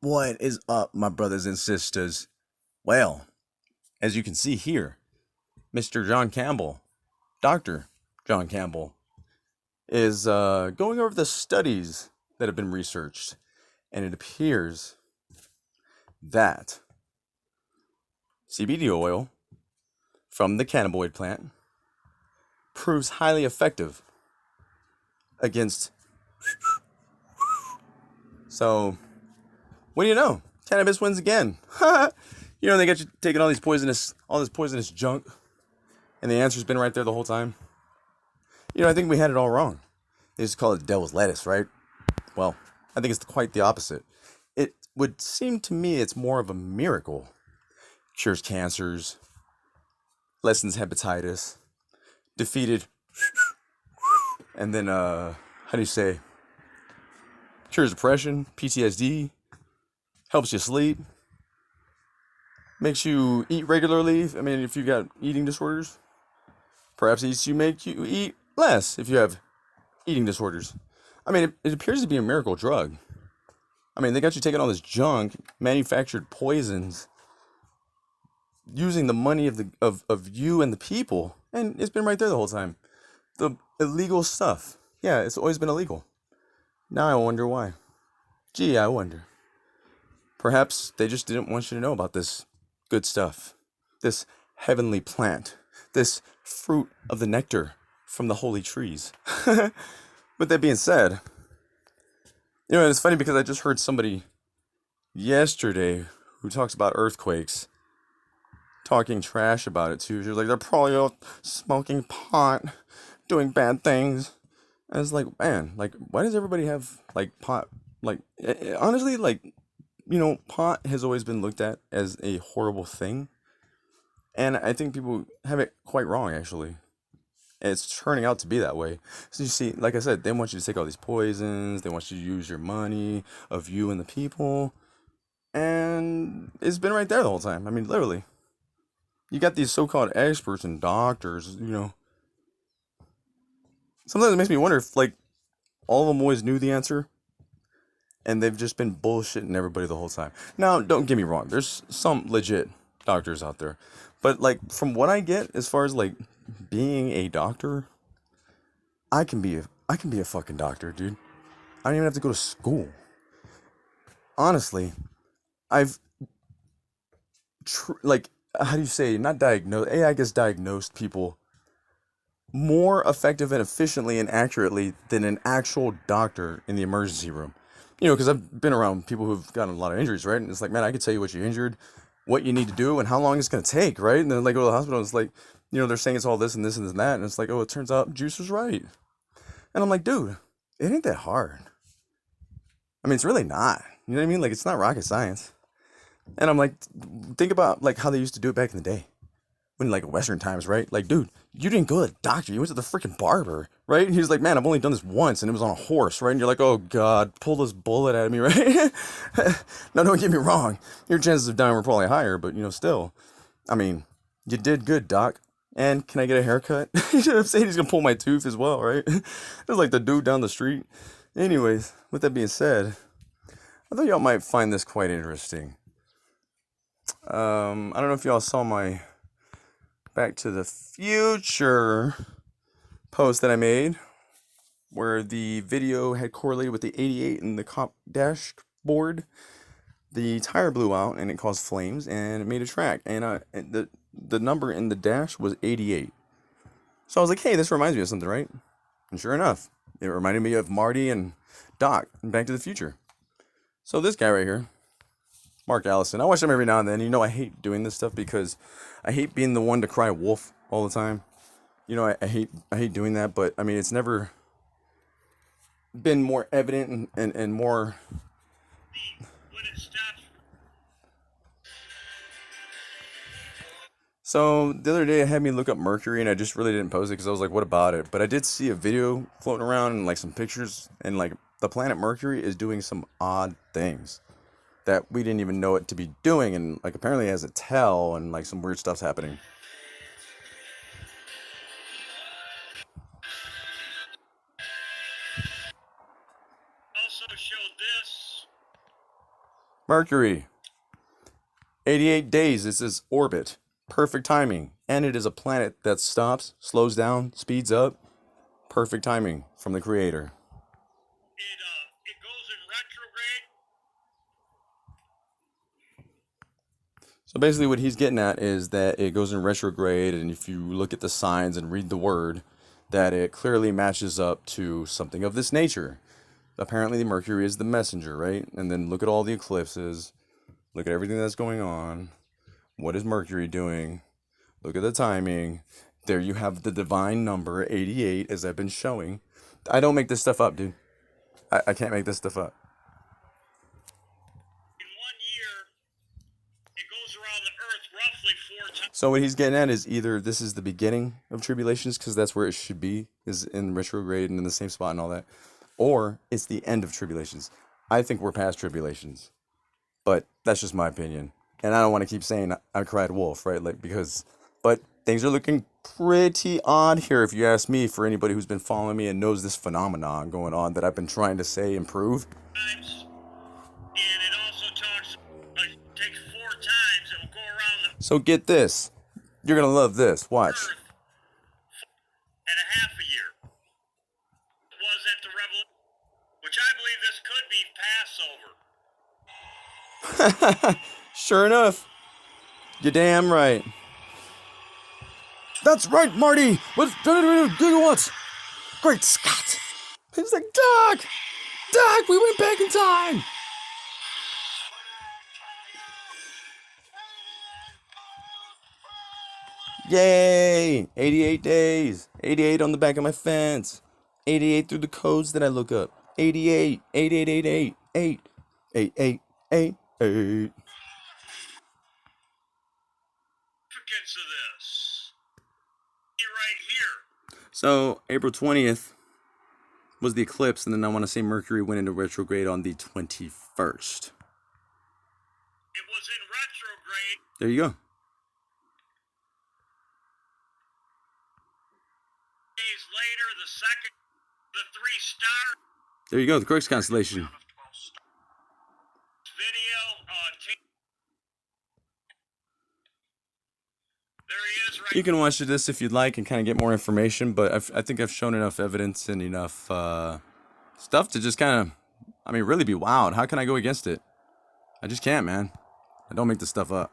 What is up, my brothers and sisters? Well, as you can see here, Mr. John Campbell, Dr. John Campbell, is going over the studies that have been researched. And it appears that CBD oil from the cannabinoid plant proves highly effective against. So, what do you know? Cannabis wins again. They got you taking all this poisonous junk, and the answer's been right there the whole time. I think we had it all wrong. They just call it devil's lettuce, right? Well, I think it's quite the opposite. It would seem to me it's more of a miracle. Cures cancers, lessens hepatitis, defeated, and then, how do you say, cures depression, PTSD, helps you sleep, makes you eat regularly. I mean, if you've got eating disorders, perhaps make you eat less if you have eating disorders. I mean, it appears to be a miracle drug. I mean, they got you taking all this junk, manufactured poisons, using the money of you and the people, and it's been right there the whole time. The illegal stuff. Yeah, it's always been illegal. Now I wonder why. Gee, I wonder. Perhaps they just didn't want you to know about this good stuff. This heavenly plant. This fruit of the nectar from the holy trees. With that being said, it's funny because I just heard somebody yesterday who talks about earthquakes talking trash about it too. She was like, they're probably all smoking pot, doing bad things. And it's like, man, like, why does everybody have, like, pot? Like, honestly, like, pot has always been looked at as a horrible thing. And I think people have it quite wrong, actually. It's turning out to be that way. So you see, like I said, they want you to take all these poisons. They want you to use your money of you and the people. And it's been right there the whole time. I mean, literally. You got these so-called experts and doctors, Sometimes it makes me wonder if, like, all of them always knew the answer. And they've just been bullshitting everybody the whole time. Now, don't get me wrong. There's some legit doctors out there. But, like, from what I get, as far as, like, being a doctor, I can be a fucking doctor, dude. I don't even have to go to school. Honestly, I've, how do you say, not diagnosed, I guess diagnosed people more effective and efficiently and accurately than an actual doctor in the emergency room. Because I've been around people who've gotten a lot of injuries, right? And it's like, man, I can tell you what you injured, what you need to do, and how long it's going to take, right? And then they go to the hospital, and it's like, they're saying it's all this and this and that, and it's like, oh, it turns out Juice was right. And I'm like, dude, it ain't that hard. I mean, it's really not. You know what I mean? Like, it's not rocket science. And I'm like, think about, like, how they used to do it back in the day. When, like, Western times, right? Like, dude, you didn't go to the doctor. You went to the freaking barber, right? And he was like, man, I've only done this once, and it was on a horse, right? And you're like, oh, God, pull this bullet at me, right? No, don't get me wrong. Your chances of dying were probably higher, but, still. I mean, you did good, doc. And can I get a haircut? You know what I'm saying? He's going to pull my tooth as well, right? It was like the dude down the street. Anyways, with that being said, I thought y'all might find this quite interesting. I don't know if y'all saw my Back to the Future post that I made, where the video had correlated with the 88 in the cop dashboard. The tire blew out and it caused flames and it made a track, and the number in the dash was 88. So I was like, hey, this reminds me of something, right? And sure enough, it reminded me of Marty and Doc in Back to the Future. So this guy right here, Mark Allison, I watch him every now and then. I hate doing this stuff because I hate being the one to cry wolf all the time. I hate doing that, but I mean, it's never been more evident and more. When it stops. So the other day, it had me look up Mercury, and I just really didn't post it because I was like, what about it? But I did see a video floating around and like some pictures, and like the planet Mercury is doing some odd things that we didn't even know it to be doing, and like apparently it has a tail, and like some weird stuff's happening. Also showed this. Mercury, 88 days is its orbit. Perfect timing. And it is a planet that stops, slows down, speeds up. Perfect timing from the creator. It goes in retrograde. So basically what he's getting at is that it goes in retrograde, and if you look at the signs and read the word, that it clearly matches up to something of this nature. Apparently Mercury is the messenger, right? And then look at all the eclipses. Look at everything that's going on. What is Mercury doing? Look at the timing. There you have the divine number, 88, as I've been showing. I don't make this stuff up, dude. I can't make this stuff up. In 1 year, it goes around the Earth roughly 4 times. So what he's getting at is either this is the beginning of tribulations, because that's where it should be, is in retrograde and in the same spot and all that, or it's the end of tribulations. I think we're past tribulations, but that's just my opinion. And I don't want to keep saying I cried wolf, right? But things are looking pretty odd here, if you ask me, for anybody who's been following me and knows this phenomenon going on that I've been trying to say improve. And it also talks, takes 4 times, it will go around the So get this. You're going to love this. Watch. Earth at a half a year. It was at the Revolution, which I believe this could be Passover. Sure enough. You're damn right. That's right, Marty. What's gigawatts? Great Scott. He's like, Doc, we went back in time. Yay! 88 days. 88 on the back of my fence. 88 through the codes that I look up. 88, 8888, 8888. Significance of this. Right here. So, April 20th was the eclipse, and then I want to say Mercury went into retrograde on the 21st. It was in retrograde. There you go. Days later, the 3 stars. There you go, the Crux constellation. Video. There he is, right. You can watch this if you'd like and kind of get more information, but I think I've shown enough evidence and enough stuff to just kind of, really be wowed. How can I go against it? I just can't, man. I don't make this stuff up.